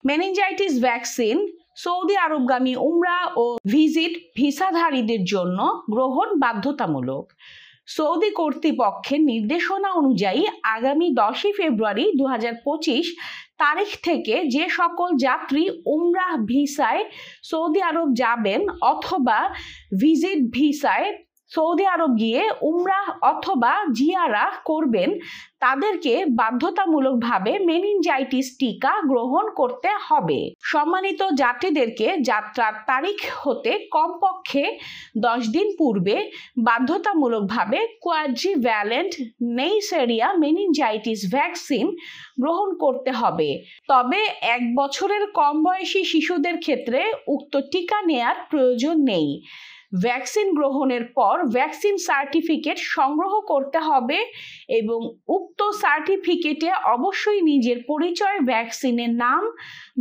Meningitis vaccine Saudi আরবগামী উমরা ও visit ভিসাধারীদের জন্য গ্রহণ বাধ্যতামূলক। সৌদি কর্তৃপক্ষের নির্দেশনা অনুযায়ী আগামী 10 ফেব্রুয়ারি 2025 তারিখ থেকে যে সকল যাত্রী উমরাহ ভিসায় সৌদি আরব যাবেন অথবা ভিজিট ভিসায় সৌদি আরব গিয়ে উমরাহ অথবা জিয়ারাহ করবেন তাদেরকে বাধ্যতামূলকভাবে মেনিনজাইটিস টিকা গ্রহণ করতে হবে। সম্মানিত যাত্রীদেরকে যাত্রার তারিখ হতে কমপক্ষে 10 দিন পূর্বে বাধ্যতামূলকভাবে কোয়াড্রিভ্যালেন্ট নেইসেরিয়া মেনিনজাইটিস ভ্যাকসিন গ্রহণ করতে হবে। তবে 1 বছরের কম বয়সী শিশুদের ক্ষেত্রে উক্ত টিকা নেয়ার প্রয়োজন নেই। ভ্যাকসিন গ্রহণের পর ভ্যাকসিন সার্টিফিকেট সংগ্রহ করতে হবে এবং উক্ত সার্টিফিকেটে অবশ্যই নিজের পরিচয়, ভ্যাকসিনের নাম,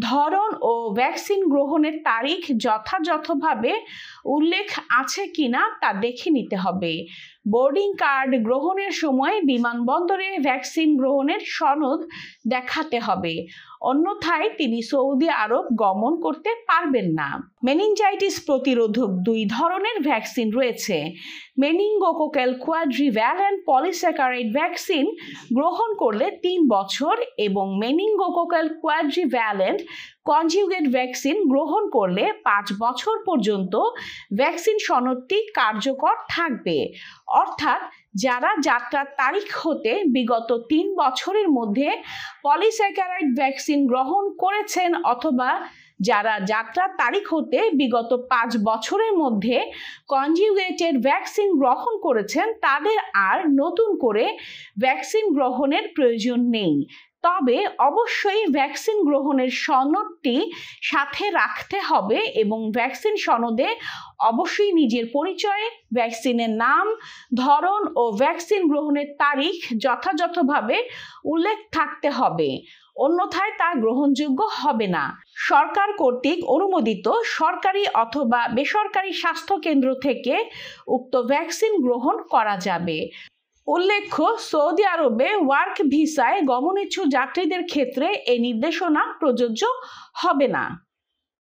ধরন ও ভ্যাকসিন গ্রহণের তারিখ যথাযথভাবে উল্লেখ আছে কিনা তা দেখে নিতে হবে। বোর্ডিং কার্ড গ্রহণের সময় বিমানবন্দরে ভ্যাকসিন গ্রহণের সনদ দেখাতে হবে, অন্যথায় তিনি সৌদি আরব গমন করতে পারবেন না। মেনিনজাইটিস প্রতিরোধক 2 ধরনের ভ্যাকসিন রয়েছে। মেনিনগোকোকাল কোয়াড্রিভ্যালেন্ট পলিস্যাকারাইড ভ্যাকসিন গ্রহণ করলে 3 বছর এবং মেনিনগোকোকাল কোয়াড্রিভ্যালেন্ট কনজুগেট ভ্যাকসিন গ্রহণ করলে 5 বছর পর্যন্ত ভ্যাকসিন সনদটি কার্যকর থাকবে। অর্থাৎ যারা যাত্রার তারিখ হতে বিগত 3 বছরের মধ্যে পলিস্যাকারাইড ভ্যাকসিন গ্রহণ করেছেন অথবা যারা যাত্রার তারিখ হতে বিগত 5 বছরের মধ্যে কনজুগেটেড ভ্যাকসিন গ্রহণ করেছেন তাদের আর নতুন করে ভ্যাকসিন গ্রহণের প্রয়োজন নেই। তবে অবশ্যই ভ্যাকসিন গ্রহণের সনদটি সাথে রাখতে হবে এবং ভ্যাকসিন সনদে অবশ্যই নিজের পরিচয়, ভ্যাকসিনের নাম, ধরন ও ভ্যাকসিন গ্রহণের তারিখ যথাযথভাবে উল্লেখ থাকতে হবে, অন্যথায় তা গ্রহণযোগ্য হবে না। সরকার কর্তৃক অনুমোদিত সরকারি অথবা বেসরকারি স্বাস্থ্য কেন্দ্র থেকে উক্ত ভ্যাকসিন গ্রহণ করা যাবে। উল্লেখ্য, সৌদি আরবে ওয়ার্ক ভিসায় গমনেচ্ছুক যাত্রীদের ক্ষেত্রে এই নির্দেশনা প্রযোজ্য হবে না।